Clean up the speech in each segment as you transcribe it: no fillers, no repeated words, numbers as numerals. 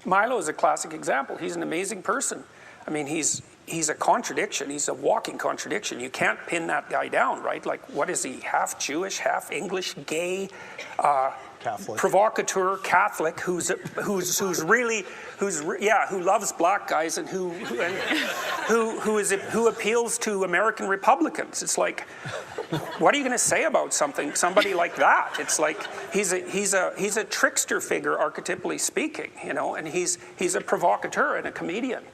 Milo is a classic example. He's an amazing person. I mean, he's a contradiction. He's a walking contradiction. You can't pin that guy down, right? Like, what is he? Half Jewish, half English, gay, Catholic, provocateur, Catholic, who loves black guys and who appeals to American Republicans. It's like, what are you going to say about somebody like that? It's like he's a trickster figure, archetypally speaking, you know, and he's a provocateur and a comedian.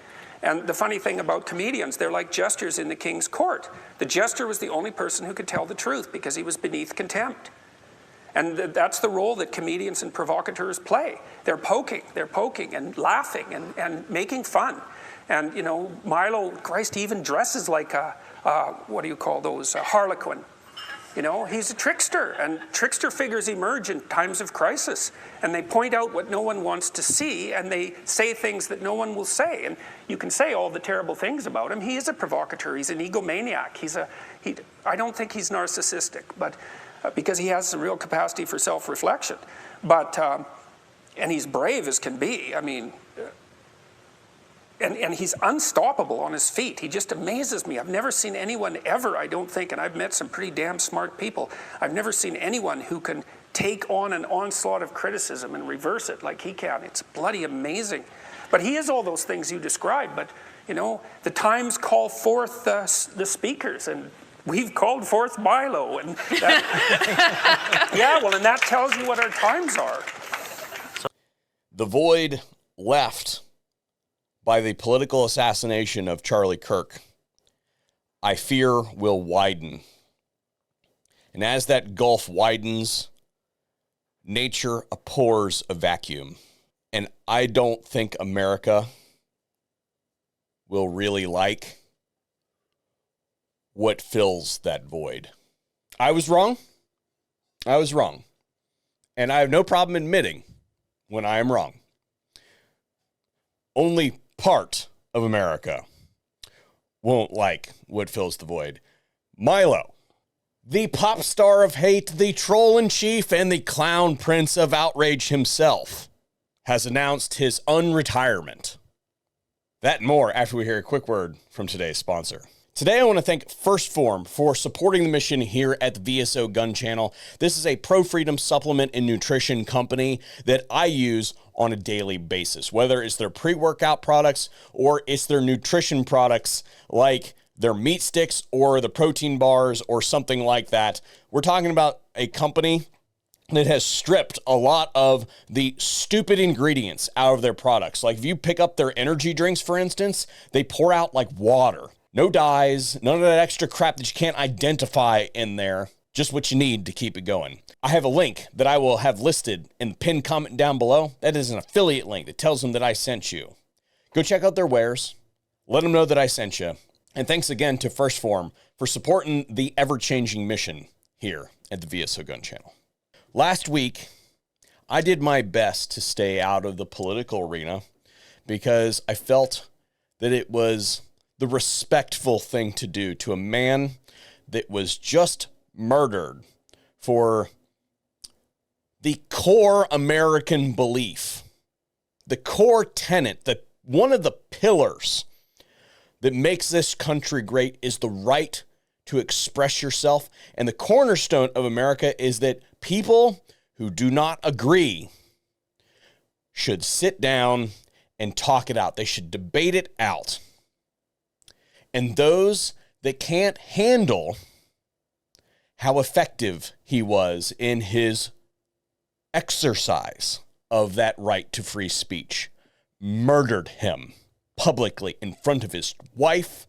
And the funny thing about comedians, they're like jesters in the king's court. The jester was the only person who could tell the truth because he was beneath contempt. And that's the role that comedians and provocateurs play. They're poking and laughing and making fun. And, you know, Milo, Christ, he even dresses like a what do you call those, a harlequin. You know, he's a trickster, and trickster figures emerge in times of crisis, and they point out what no one wants to see, and they say things that no one will say. And you can say all the terrible things about him. He is a provocateur. He's an egomaniac. I don't think he's narcissistic, but because he has a real capacity for self-reflection. But and he's brave as can be. I mean. And he's unstoppable on his feet. He just amazes me. I've never seen anyone ever, I don't think, and I've met some pretty damn smart people, I've never seen anyone who can take on an onslaught of criticism and reverse it like he can. It's bloody amazing. But he is all those things you described. But, you know, the times call forth the speakers, and we've called forth Milo. And that, yeah, well, and that tells you what our times are. The void left by the political assassination of Charlie Kirk, I fear will widen. And as that gulf widens, nature abhors a vacuum. And I don't think America will really like what fills that void. I was wrong. And I have no problem admitting when I am wrong. Only part of America won't like what fills the void. Milo, the pop star of hate, the troll in chief, and the clown prince of outrage himself, has announced his unretirement. That and more after we hear a quick word from today's sponsor. Today, I want to thank First Form for supporting the mission here at the VSO Gun Channel. This is a pro-freedom supplement and nutrition company that I use on a daily basis, whether it's their pre-workout products or it's their nutrition products like their meat sticks or the protein bars or something like that. We're talking about a company that has stripped a lot of the stupid ingredients out of their products. Like if you pick up their energy drinks, for instance, they pour out like water. No dyes, none of that extra crap that you can't identify in there. Just what you need to keep it going. I have a link that I will have listed in the pinned comment down below. That is an affiliate link that tells them that I sent you. Go check out their wares. Let them know that I sent you. And thanks again to First Form for supporting the ever-changing mission here at the VSO Gun Channel. Last week, I did my best to stay out of the political arena because I felt that it was the respectful thing to do to a man that was just murdered for the core American belief, the core tenet, that one of the pillars that makes this country great is the right to express yourself. And the cornerstone of America is that people who do not agree should sit down and talk it out. They should debate it out. And those that can't handle how effective he was in his exercise of that right to free speech, murdered him publicly in front of his wife,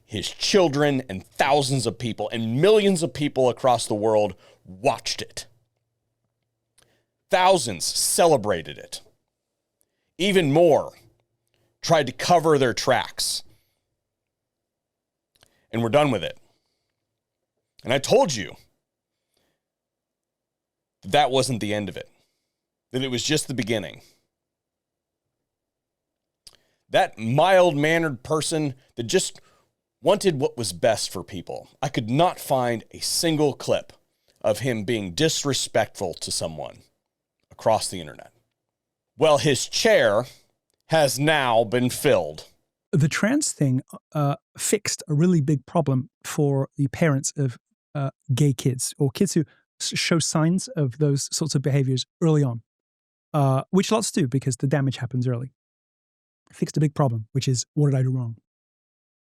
his children, and thousands of people, and millions of people across the world watched it. Thousands celebrated it. Even more tried to cover their tracks. And we're done with it. And I told you that that wasn't the end of it, that it was just the beginning. That mild-mannered person that just wanted what was best for people. I could not find a single clip of him being disrespectful to someone across the internet. Well, his chair has now been filled. The trans thing fixed a really big problem for the parents of gay kids or kids who show signs of those sorts of behaviors early on, which lots do because the damage happens early. Fixed a big problem, which is, what did I do wrong?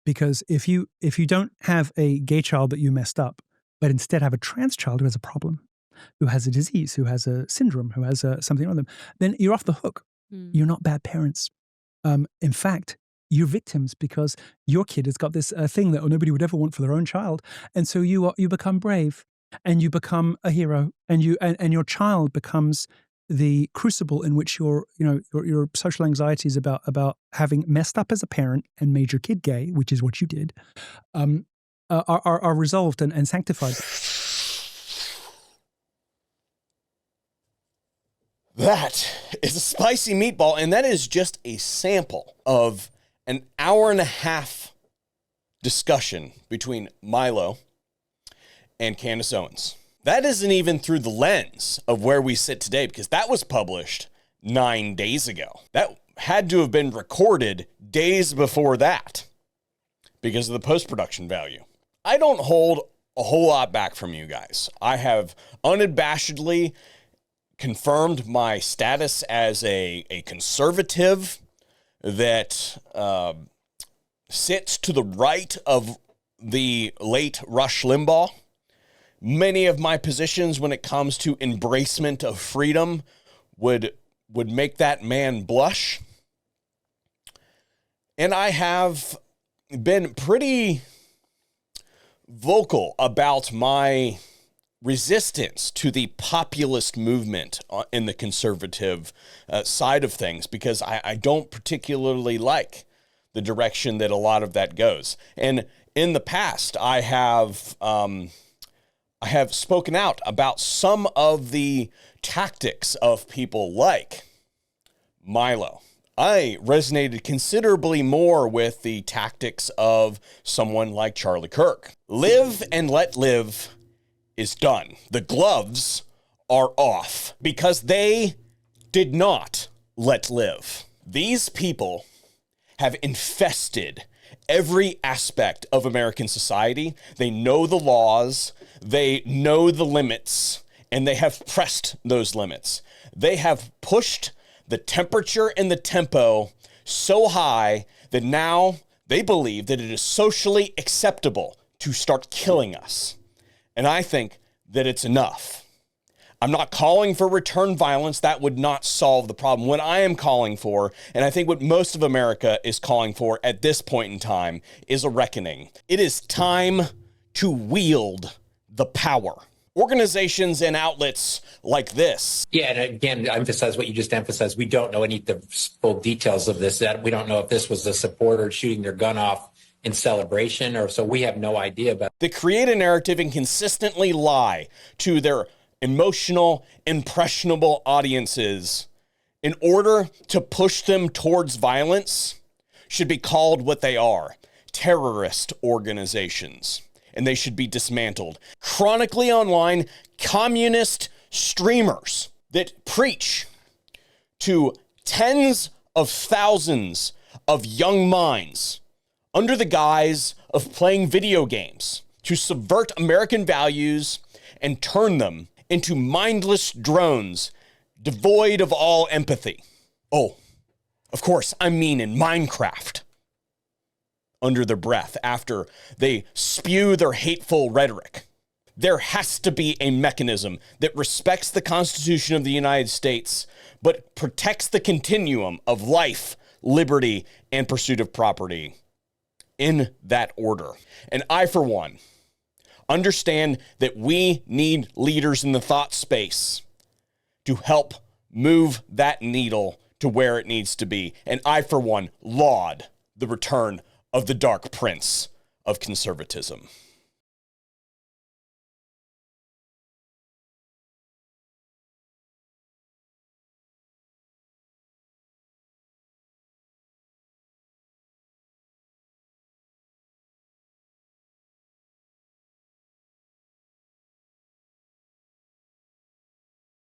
Because if you don't have a gay child that you messed up, but instead have a trans child who has a problem, who has a disease, who has a syndrome, who has something on them, then you're off the hook. You're not bad parents. In fact, you're victims because your kid has got this thing that nobody would ever want for their own child, and so you become brave and you become a hero, and your child becomes the crucible in which your social anxieties about having messed up as a parent and made your kid gay, which is what you did, are resolved and sanctified. That is a spicy meatball, and that is just a sample of an hour and a half discussion between Milo and Candace Owens. That isn't even through the lens of where we sit today, because that was published 9 days ago. That had to have been recorded days before that because of the post-production value. I don't hold a whole lot back from you guys. I have unabashedly confirmed my status as a conservative that sits to the right of the late Rush Limbaugh. Many of my positions when it comes to embracement of freedom would make that man blush. And I have been pretty vocal about my resistance to the populist movement in the conservative side of things, because I don't particularly like the direction that a lot of that goes. And in the past, I have spoken out about some of the tactics of people like Milo. I resonated considerably more with the tactics of someone like Charlie Kirk. Live and let live is done. The gloves are off because they did not let live. These people have infested every aspect of American society. They know the laws, they know the limits, and they have pressed those limits. They have pushed the temperature and the tempo so high that now they believe that it is socially acceptable to start killing us. And I think that it's enough. I'm not calling for return violence. That would not solve the problem. What I am calling for, and I think what most of America is calling for at this point in time, is a reckoning. It is time to wield the power. Organizations and outlets like this. Yeah, and again, I emphasize what you just emphasized. We don't know any of the full details of this. That we don't know if this was a supporter shooting their gun off in celebration, or so we have no idea about. They create a narrative and consistently lie to their emotional, impressionable audiences in order to push them towards violence should be called what they are: terrorist organizations. And they should be dismantled. Chronically online communist streamers that preach to tens of thousands of young minds under the guise of playing video games to subvert American values and turn them into mindless drones devoid of all empathy. Oh, of course, I mean in Minecraft. Under their breath after they spew their hateful rhetoric. There has to be a mechanism that respects the Constitution of the United States, but protects the continuum of life, liberty, and pursuit of property in that order. And I, for one, understand that we need leaders in the thought space to help move that needle to where it needs to be. And I, for one, laud the return of the dark prince of conservatism.